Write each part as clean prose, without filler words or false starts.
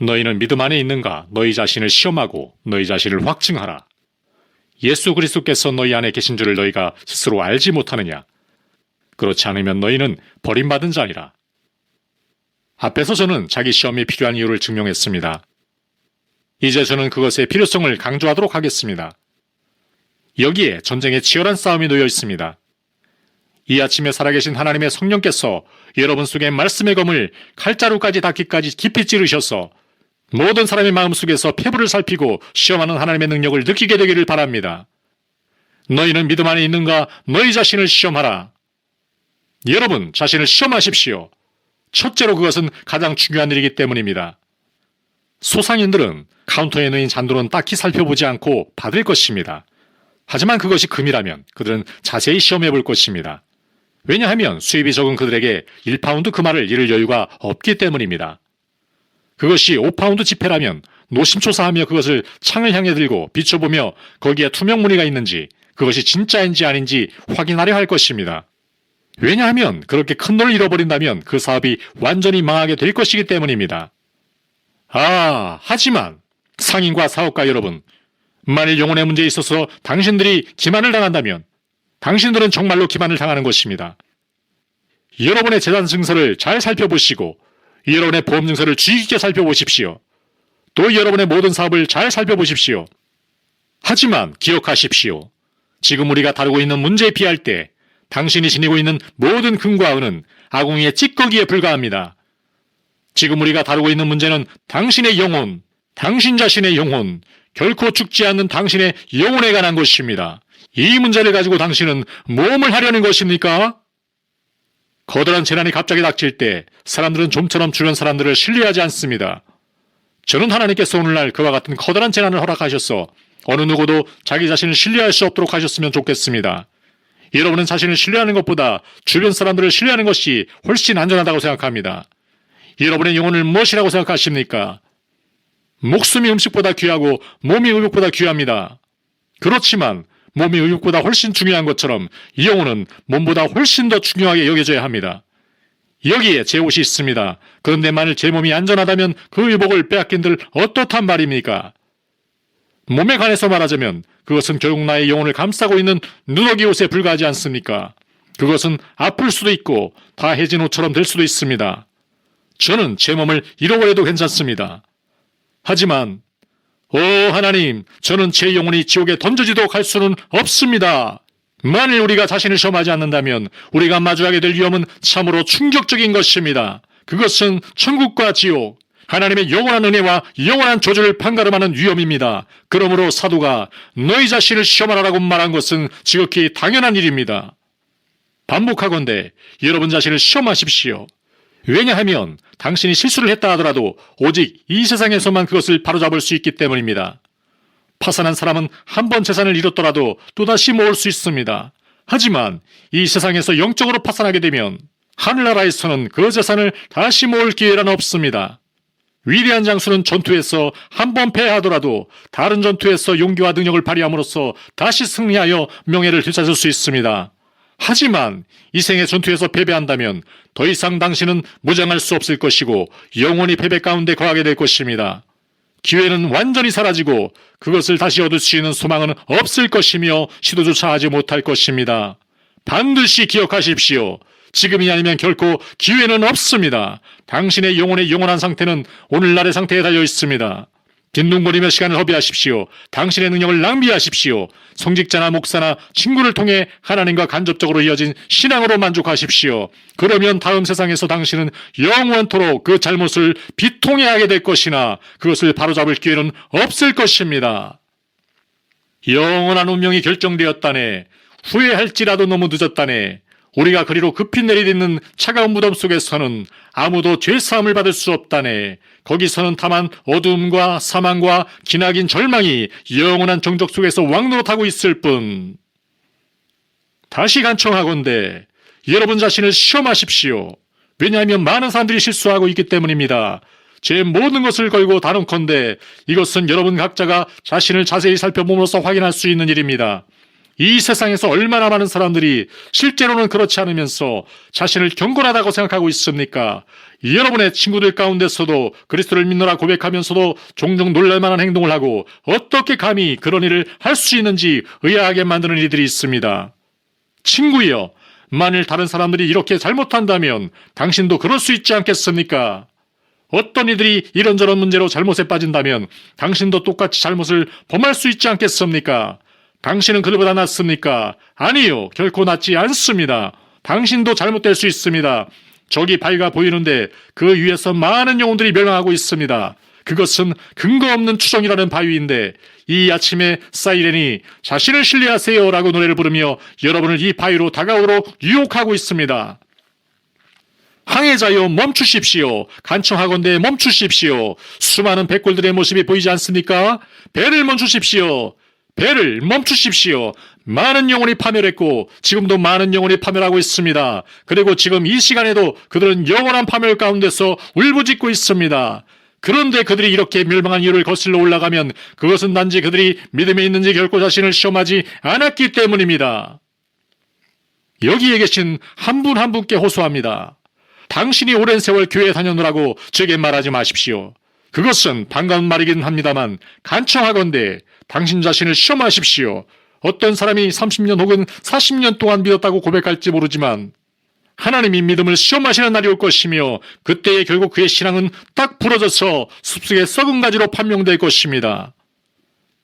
너희는 믿음 안에 있는가? 너희 자신을 시험하고 너희 자신을 확증하라. 예수 그리스도께서 너희 안에 계신 줄을 너희가 스스로 알지 못하느냐? 그렇지 않으면 너희는 버림받은 자니라. 앞에서 저는 자기 시험이 필요한 이유를 증명했습니다. 이제 저는 그것의 필요성을 강조하도록 하겠습니다. 여기에 전쟁의 치열한 싸움이 놓여 있습니다. 이 아침에 살아계신 하나님의 성령께서 여러분 속에 말씀의 검을 칼자루까지 닿기까지 깊이 찌르셔서 모든 사람의 마음속에서 폐부를 살피고 시험하는 하나님의 능력을 느끼게 되기를 바랍니다. 너희는 믿음 안에 있는가? 너희 자신을 시험하라. 여러분 자신을 시험하십시오. 첫째로 그것은 가장 중요한 일이기 때문입니다. 소상인들은 카운터에 놓인 잔돈은 딱히 살펴보지 않고 받을 것입니다. 하지만 그것이 금이라면 그들은 자세히 시험해 볼 것입니다. 왜냐하면 수입이 적은 그들에게 1파운드 금화를 잃을 여유가 없기 때문입니다. 그것이 5파운드 지폐라면 노심초사하며 그것을 창을 향해 들고 비춰보며 거기에 투명 무늬가 있는지 그것이 진짜인지 아닌지 확인하려 할 것입니다. 왜냐하면 그렇게 큰 돈을 잃어버린다면 그 사업이 완전히 망하게 될 것이기 때문입니다. 하지만 상인과 사업가 여러분, 만일 영혼의 문제에 있어서 당신들이 기만을 당한다면 당신들은 정말로 기만을 당하는 것입니다. 여러분의 재산 증서를 잘 살펴보시고 여러분의 보험 증서를 주의 깊게 살펴보십시오. 또 여러분의 모든 사업을 잘 살펴보십시오. 하지만 기억하십시오. 지금 우리가 다루고 있는 문제에 비할 때 당신이 지니고 있는 모든 금과 은은 아궁이의 찌꺼기에 불과합니다. 지금 우리가 다루고 있는 문제는 당신의 영혼, 당신 자신의 영혼, 결코 죽지 않는 당신의 영혼에 관한 것입니다. 이 문제를 가지고 당신은 무엇을 하려는 것입니까? 거대한 재난이 갑자기 닥칠 때 사람들은 좀처럼 주변 사람들을 신뢰하지 않습니다. 저는 하나님께서 오늘날 그와 같은 커다란 재난을 허락하셔서 어느 누구도 자기 자신을 신뢰할 수 없도록 하셨으면 좋겠습니다. 여러분은 자신을 신뢰하는 것보다 주변 사람들을 신뢰하는 것이 훨씬 안전하다고 생각합니다. 여러분의 영혼을 무엇이라고 생각하십니까? 목숨이 음식보다 귀하고 몸이 의욕보다 귀합니다. 그렇지만 몸이 의욕보다 훨씬 중요한 것처럼 이 영혼은 몸보다 훨씬 더 중요하게 여겨져야 합니다. 여기에 제 옷이 있습니다. 그런데 만일 제 몸이 안전하다면 그 의복을 빼앗긴들 어떻단 말입니까? 몸에 관해서 말하자면 그것은 결국 나의 영혼을 감싸고 있는 누더기 옷에 불과하지 않습니까? 그것은 아플 수도 있고 다 해진 옷처럼 될 수도 있습니다. 저는 제 몸을 잃어버려도 괜찮습니다. 하지만 하나님, 저는 제 영혼이 지옥에 던져지도록 할 수는 없습니다. 만일 우리가 자신을 시험하지 않는다면 우리가 마주하게 될 위험은 참으로 충격적인 것입니다. 그것은 천국과 지옥, 하나님의 영원한 은혜와 영원한 저주를 판가름하는 위험입니다. 그러므로 사도가 너희 자신을 시험하라고 말한 것은 지극히 당연한 일입니다. 반복하건대 여러분 자신을 시험하십시오. 왜냐하면 당신이 실수를 했다 하더라도 오직 이 세상에서만 그것을 바로잡을 수 있기 때문입니다. 파산한 사람은 한 번 재산을 잃었더라도 또다시 모을 수 있습니다. 하지만 이 세상에서 영적으로 파산하게 되면 하늘나라에서는 그 재산을 다시 모을 기회는 없습니다. 위대한 장수는 전투에서 한 번 패하더라도 다른 전투에서 용기와 능력을 발휘함으로써 다시 승리하여 명예를 되찾을 수 있습니다. 하지만 이 생의 전투에서 패배한다면 더 이상 당신은 무장할 수 없을 것이고 영원히 패배 가운데 거하게 될 것입니다. 기회는 완전히 사라지고 그것을 다시 얻을 수 있는 소망은 없을 것이며 시도조차 하지 못할 것입니다. 반드시 기억하십시오. 지금이 아니면 결코 기회는 없습니다. 당신의 영혼의 영원한 상태는 오늘날의 상태에 달려 있습니다. 빈둥거리며 시간을 허비하십시오. 당신의 능력을 낭비하십시오. 성직자나 목사나 친구를 통해 하나님과 간접적으로 이어진 신앙으로 만족하십시오. 그러면 다음 세상에서 당신은 영원토록 그 잘못을 비통해야 하게 될 것이나 그것을 바로잡을 기회는 없을 것입니다. 영원한 운명이 결정되었다네. 후회할지라도 너무 늦었다네. 우리가 그리로 급히 내리딛는 차가운 무덤 속에서는 아무도 죄사함을 받을 수 없다네. 거기서는 다만 어두움과 사망과 기나긴 절망이 영원한 정적 속에서 왕노릇하고 있을 뿐. 다시 간청하건대 여러분 자신을 시험하십시오. 왜냐하면 많은 사람들이 실수하고 있기 때문입니다. 제 모든 것을 걸고 다룬컨대 이것은 여러분 각자가 자신을 자세히 살펴봄으로써 확인할 수 있는 일입니다. 이 세상에서 얼마나 많은 사람들이 실제로는 그렇지 않으면서 자신을 경건하다고 생각하고 있습니까? 여러분의 친구들 가운데서도 그리스도를 믿노라 고백하면서도 종종 놀랄만한 행동을 하고 어떻게 감히 그런 일을 할 수 있는지 의아하게 만드는 이들이 있습니다. 친구여, 만일 다른 사람들이 이렇게 잘못한다면 당신도 그럴 수 있지 않겠습니까? 어떤 이들이 이런저런 문제로 잘못에 빠진다면 당신도 똑같이 잘못을 범할 수 있지 않겠습니까? 당신은 그들보다 낫습니까? 아니요, 결코 낫지 않습니다. 당신도 잘못될 수 있습니다. 저기 바위가 보이는데 그 위에서 많은 영혼들이 멸망하고 있습니다. 그것은 근거 없는 추정이라는 바위인데 이 아침에 사이렌이 자신을 신뢰하세요 라고 노래를 부르며 여러분을 이 바위로 다가오도록 유혹하고 있습니다. 항해자여 멈추십시오. 간청하건대 멈추십시오. 수많은 백골들의 모습이 보이지 않습니까? 배를 멈추십시오. 배를 멈추십시오. 많은 영혼이 파멸했고 지금도 많은 영혼이 파멸하고 있습니다. 그리고 지금 이 시간에도 그들은 영원한 파멸 가운데서 울부짖고 있습니다. 그런데 그들이 이렇게 멸망한 이유를 거슬러 올라가면 그것은 단지 그들이 믿음에 있는지 결코 자신을 시험하지 않았기 때문입니다. 여기에 계신 한 분 한 분께 호소합니다. 당신이 오랜 세월 교회에 다녀오라고 제게 말하지 마십시오. 그것은 반가운 말이긴 합니다만 간청하건대 당신 자신을 시험하십시오. 어떤 사람이 30년 혹은 40년 동안 믿었다고 고백할지 모르지만 하나님이 믿음을 시험하시는 날이 올 것이며 그때에 결국 그의 신앙은 딱 부러져서 숲속의 썩은 가지로 판명될 것입니다.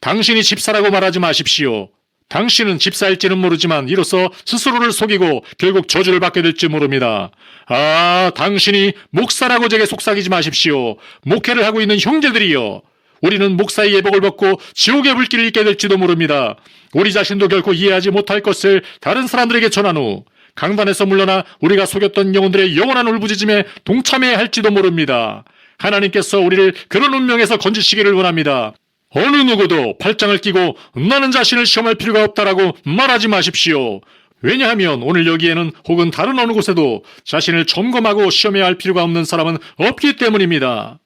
당신이 집사라고 말하지 마십시오. 당신은 집사일지는 모르지만 이로써 스스로를 속이고 결국 저주를 받게 될지 모릅니다. 당신이 목사라고 제게 속삭이지 마십시오. 목회를 하고 있는 형제들이여. 우리는 목사의 예복을 벗고 지옥의 불길을 잇게 될지도 모릅니다. 우리 자신도 결코 이해하지 못할 것을 다른 사람들에게 전한 후 강단에서 물러나 우리가 속였던 영혼들의 영원한 울부짖음에 동참해야 할지도 모릅니다. 하나님께서 우리를 그런 운명에서 건지시기를 원합니다. 어느 누구도 팔짱을 끼고 나는 자신을 시험할 필요가 없다라고 말하지 마십시오. 왜냐하면 오늘 여기에는 혹은 다른 어느 곳에도 자신을 점검하고 시험해야 할 필요가 없는 사람은 없기 때문입니다.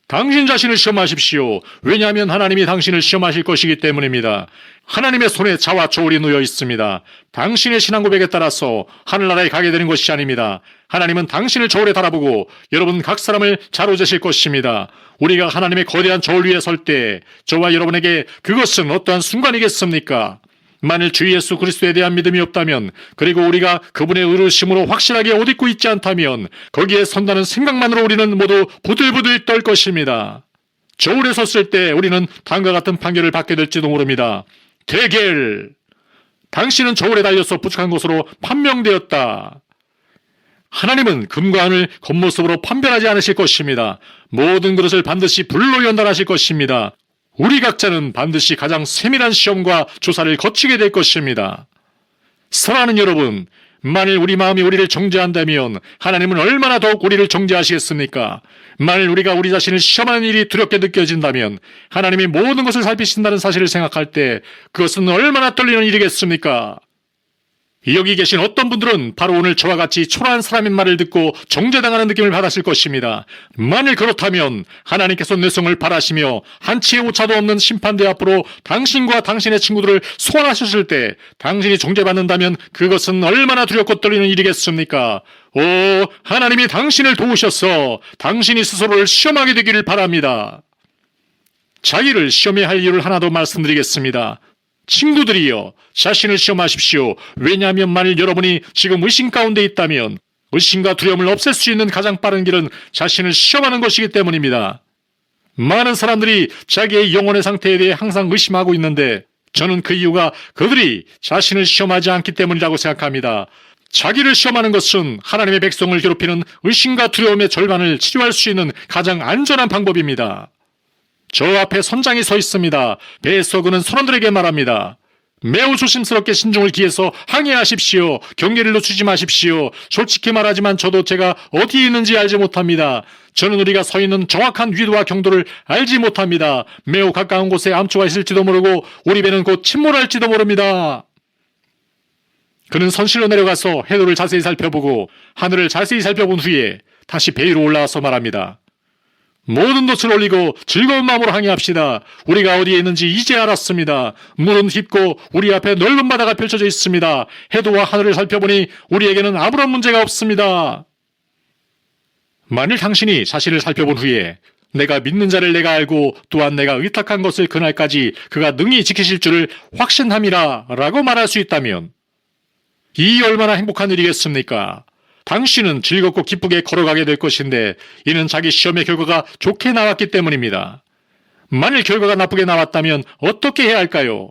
당신 자신을 시험하십시오. 왜냐하면 하나님이 당신을 시험하실 것이기 때문입니다. 하나님의 손에 자와 저울이 놓여 있습니다. 당신의 신앙 고백에 따라서 하늘나라에 가게 되는 것이 아닙니다. 하나님은 당신을 저울에 달아보고 여러분 각 사람을 자로 재실 것입니다. 우리가 하나님의 거대한 저울 위에 설 때 저와 여러분에게 그것은 어떠한 순간이겠습니까? 만일 주 예수 그리스도에 대한 믿음이 없다면 그리고 우리가 그분의 의로우심으로 확실하게 옷 입고 있지 않다면 거기에 선다는 생각만으로 우리는 모두 부들부들 떨 것입니다. 저울에 섰을 때 우리는 다음과 같은 판결을 받게 될지도 모릅니다. 대결! 당신은 저울에 달려서 부족한 것으로 판명되었다. 하나님은 금과 은을 겉모습으로 판별하지 않으실 것입니다. 모든 그릇을 반드시 불로 연단하실 것입니다. 우리 각자는 반드시 가장 세밀한 시험과 조사를 거치게 될 것입니다. 사랑하는 여러분, 만일 우리 마음이 우리를 정죄한다면 하나님은 얼마나 더욱 우리를 정죄하시겠습니까? 만일 우리가 우리 자신을 시험하는 일이 두렵게 느껴진다면 하나님이 모든 것을 살피신다는 사실을 생각할 때 그것은 얼마나 떨리는 일이겠습니까? 여기 계신 어떤 분들은 바로 오늘 저와 같이 초라한 사람의 말을 듣고 정죄당하는 느낌을 받았을 것입니다. 만일 그렇다면 하나님께서 뇌성을 바라시며 한치의 오차도 없는 심판대 앞으로 당신과 당신의 친구들을 소환하셨을 때 당신이 정죄받는다면 그것은 얼마나 두렵고 떨리는 일이겠습니까? 하나님이 당신을 도우셔서 당신이 스스로를 시험하게 되기를 바랍니다. 자기를 시험해야 할 이유를 하나 더 말씀드리겠습니다. 친구들이여, 자신을 시험하십시오. 왜냐하면 만일 여러분이 지금 의심 가운데 있다면 의심과 두려움을 없앨 수 있는 가장 빠른 길은 자신을 시험하는 것이기 때문입니다. 많은 사람들이 자기의 영혼의 상태에 대해 항상 의심하고 있는데 저는 그 이유가 그들이 자신을 시험하지 않기 때문이라고 생각합니다. 자기를 시험하는 것은 하나님의 백성을 괴롭히는 의심과 두려움의 절반을 치료할 수 있는 가장 안전한 방법입니다. 저 앞에 선장이 서 있습니다. 배에 썩은 선원들에게 말합니다. 매우 조심스럽게 신중을 기해서 항해하십시오. 경계를 놓치지 마십시오. 솔직히 말하지만 저도 제가 어디에 있는지 알지 못합니다. 저는 우리가 서 있는 정확한 위도와 경도를 알지 못합니다. 매우 가까운 곳에 암초가 있을지도 모르고 우리 배는 곧 침몰할지도 모릅니다. 그는 선실로 내려가서 해도를 자세히 살펴보고 하늘을 자세히 살펴본 후에 다시 배 위로 올라와서 말합니다. 모든 돛을 올리고 즐거운 마음으로 항해합시다. 우리가 어디에 있는지 이제 알았습니다. 물은 깊고 우리 앞에 넓은 바다가 펼쳐져 있습니다. 해도와 하늘을 살펴보니 우리에게는 아무런 문제가 없습니다. 만일 당신이 자신을 살펴본 후에 내가 믿는 자를 내가 알고 또한 내가 의탁한 것을 그날까지 그가 능히 지키실 줄을 확신함이라 라고 말할 수 있다면 이 얼마나 행복한 일이겠습니까? 당신은 즐겁고 기쁘게 걸어가게 될 것인데 이는 자기 시험의 결과가 좋게 나왔기 때문입니다. 만일 결과가 나쁘게 나왔다면 어떻게 해야 할까요?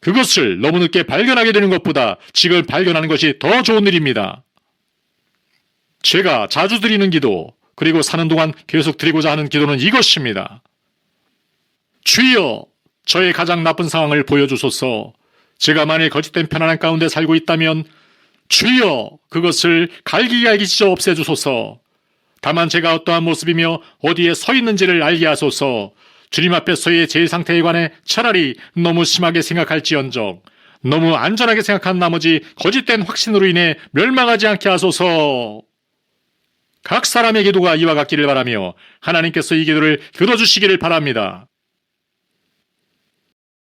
그것을 너무 늦게 발견하게 되는 것보다 지금 발견하는 것이 더 좋은 일입니다. 제가 자주 드리는 기도, 그리고 사는 동안 계속 드리고자 하는 기도는 이것입니다. 주여, 저의 가장 나쁜 상황을 보여주소서. 제가 만일 거짓된 편안한 가운데 살고 있다면 주여, 그것을 갈기갈기 찢어 없애주소서. 다만 제가 어떠한 모습이며 어디에 서 있는지를 알게 하소서. 주님 앞에서의 제 상태에 관해 차라리 너무 심하게 생각할지언정 너무 안전하게 생각한 나머지 거짓된 확신으로 인해 멸망하지 않게 하소서. 각 사람의 기도가 이와 같기를 바라며 하나님께서 이 기도를 들어주시기를 바랍니다.